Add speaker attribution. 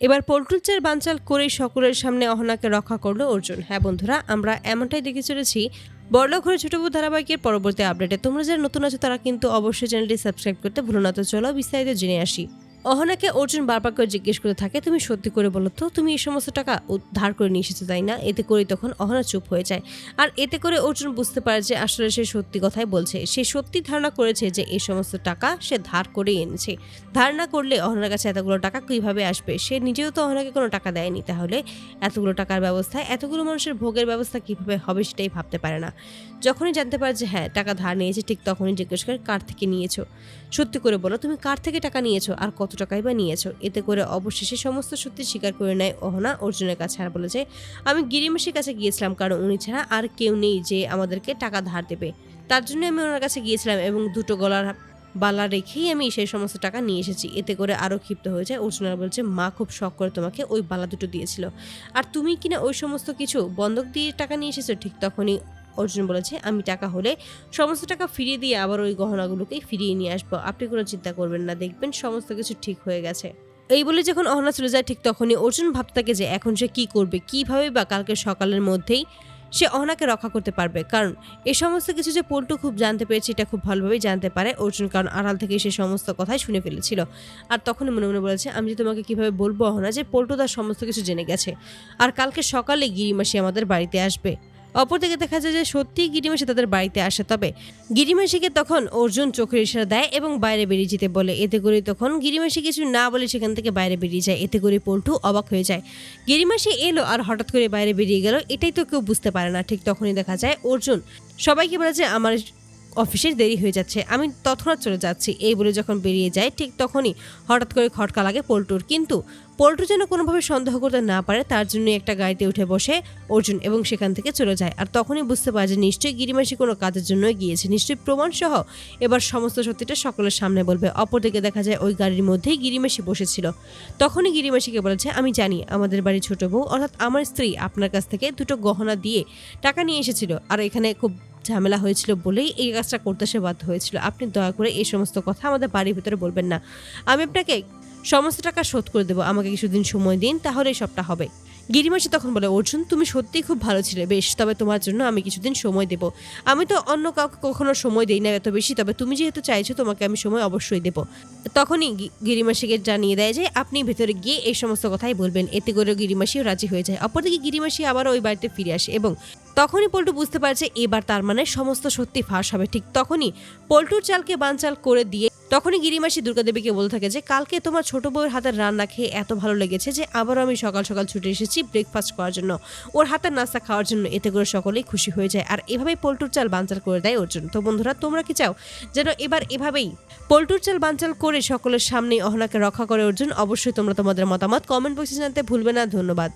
Speaker 1: এবার পোল্ট্রির চাল বানচাল করেই সকলের সামনে অহনাকে রক্ষা করলো অর্জুন। হ্যাঁ বন্ধুরা, আমরা এমনটাই দেখে চলেছি বড়লোক ঘরে ছোট বউ ধারাবাহিকের পরবর্তী আপডেটে। তোমরা যারা নতুন আছো তারা কিন্তু অবশ্যই চ্যানেলটি সাবস্ক্রাইব করতে ভুলো না। তো চলো বিস্তারিত জেনে আসি। অহনাকে অর্জুন বারবার করে জিজ্ঞেস করতে থাকে, তুমি সত্যি করে বলো তো, তুমি এই সমস্ত টাকা ধার করে নিয়ে এসেছো তাই না? এতে করে তখন অহনা চুপ হয়ে যায়। আর এতে করে অর্জুন বুঝতে পারে যে আসলে সে সত্যি কথাই বলছে। সে সত্যি ধারণা করেছে যে এই সমস্ত টাকা সে ধার করে এনেছে। ধার না করলে অহনার কাছে এতগুলো টাকা কিভাবে আসবে? সে নিজেও তো অহনাকে কোনো টাকা দেয়নি, তাহলে এতগুলো টাকার ব্যবস্থা, এতগুলো মানুষের ভোগের ব্যবস্থা কিভাবে হবে সেটাই ভাবতে পারে না। যখনই জানতে পারে যে হ্যাঁ টাকা ধার নিয়েছে, ঠিক তখনই জিজ্ঞেস করে কার থেকে নিয়েছো, সত্যি করে বলো তুমি কার থেকে টাকা নিয়েছো আর কত টাকাই বা নিয়েছো। এতে করে অবশেষে সমস্ত সত্যি স্বীকার করে নেয় অহনা অর্জুনের কাছে আর বলে যে আমি গিরিমাসির কাছে গিয়েছিলাম, কারণ উনি ছাড়া আর কেউ নেই যে আমাদেরকে টাকা ধার দেবে। তার জন্য আমি ওনার কাছে গিয়েছিলাম এবং দুটো গলার বালা রেখেই আমি সেই সমস্ত টাকা নিয়ে এসেছি। এতে করে আরও ক্ষিপ্ত হয়ে যায় অর্জুন আর বলছে মা খুব শখ করে তোমাকে ওই বালা দুটো দিয়েছিল, আর তুমি কিনা ওই সমস্ত কিছু বন্ধক দিয়ে টাকা নিয়ে এসেছো। ঠিক তখনই অর্জুন বলেছে আমি টাকা হলে সমস্ত টাকা ফিরিয়ে দিয়ে আবার ওই গহনাগুলোকেই ফিরিয়ে নিয়ে আসবো, আপনি কোনো চিন্তা করবেন না, দেখবেন সমস্ত কিছু ঠিক হয়ে গেছে। এই বলে যখন অহনা চলে যায় ঠিক তখনই অর্জুন ভাবতে থাকে যে এখন সে কি করবে, কিভাবে বা কালকে সকালের মধ্যেই সে অহনাকে রক্ষা করতে পারবে। কারণ এই সমস্ত কিছু যে পল্টু খুব জানতে পেরেছে এটা খুব ভালোভাবেই জানতে পারে অর্জুন, কারণ আড়াল থেকে সে সমস্ত কথাই শুনে ফেলেছিল। আর তখনই মনে মনে বলেছে আমি যে তোমাকে কিভাবে বলবো অহনা যে পল্টু তার সমস্ত কিছু জেনে গেছে, আর কালকে সকালে গিরিমাসি আমাদের বাড়িতে আসবে। অপরদিকে দেখা যায় যে সত্যিই গিরিমাসি তাদের বাড়িতে আসে, তবে গিরিমাসিকে তখন অর্জুন চোখের ইশারা দেয় এবং বাইরে বেরিয়ে যেতে বলে। এতে করে তখন গিরিমাসি কিছু না বলে সেখান থেকে বাইরে বেরিয়ে যায়। এতে করে পল্টু অবাক হয়ে যায়, গিরিমাসি এলো আর হঠাৎ করে বাইরে বেরিয়ে গেল, এটাই তো কেউ বুঝতে পারে না। ঠিক তখনই দেখা যায় অর্জুন সবাইকে বলে যে আমার অফিসের দেরি হয়ে যাচ্ছে, আমি তৎক্ষণাৎ চলে যাচ্ছি। এই বলে যখন বেরিয়ে যায় ঠিক তখনই হঠাৎ করে খটকা লাগে পল্টুর, কিন্তু পল্টু যেন কোনোভাবে সন্দেহ করতে না পারে তার জন্য একটা গাড়িতে উঠে বসে অর্জুন এবং সেখান থেকে চলে যায়। আর তখনই বুঝতে পারে যে নিশ্চয়ই গিরিমাসি কোনো কাজের জন্যই গিয়েছে, নিশ্চয়ই প্রমাণ সহ এবার সমস্ত সত্যিটা সকলের সামনে বলবে। অপরদিকে দেখা যায় ওই গাড়ির মধ্যেই গিরিমাসি বসেছিল। তখনই গিরিমাসিকে বলেছে আমি জানি আমাদের বাড়ির ছোট বউ অর্থাৎ আমার স্ত্রী আপনার কাছ থেকে দুটো গহনা দিয়ে টাকা নিয়ে এসেছিল, আর এখানে খুব ঝামেলা হয়েছিল বলেই এই কাজটা করতে সে বাধ্য হয়েছিল। আপনি দয়া করে এই সমস্ত কথা আমাদের বাড়ির ভিতরে বলবেন না, আমি আপনাকে সমস্ত টাকা শোধ করে দেবো, আমাকে কিছুদিন সময় দিন, তাহলেই সবটা হবে। গিরিমাসি তখন বলে অর্জুন তুমি সত্যিই খুব ভালো ছিলে, বেশ তবে তোমার জন্য আমি কিছুদিন সময় দেব। আমি তো অন্য কাউকে কখনো সময় দেই না এত বেশি, তবে তুমি যেহেতু চাইছো তোমাকে আমি সময় অবশ্যই দেব। তখনই গিরিমাসিকে জানিয়ে দেয় যে আপনি ভেতরে গিয়ে এই সমস্ত কথাই বলবেন। এতে করে গিরিমাসিও রাজি হয়ে যায়। অপরদিকে গিরিমাসি আবারও ওই বাড়িতে ফিরে আসে এবং তখনই পল্টু বুঝতে পারছে এবার তার মানে সমস্ত সত্যি ফাঁস হবে। ঠিক তখনই পল্টুর চালকে বানচাল করে দিয়ে তখনই গিরিমাসি দুর্গাদেবীকে বলতে থাকে যে কালকে তোমার ছোট বউয়ের হাতের রান্না খেয়ে এত ভালো লেগেছে যে আবারও আমি সকাল সকাল ছুটে এসেছি ব্রেকফাস্ট করার জন্য, ওর হাতের নাস্তা খাওয়ার জন্য। এতে করে সকলেই খুশি হয়ে যায় আর এভাবেই পল্টুর চাল বানচাল করে দেয় অর্জুন। তো বন্ধুরা তোমরা কি চাও যেন এবার এভাবেই পল্টুর চাল বানচাল করে সকলের সামনেই অহনাকে রক্ষা করে অর্জুন? অবশ্যই তোমরা তোমাদের মতামত কমেন্ট বক্সে জানাতে ভুলবে না। ধন্যবাদ।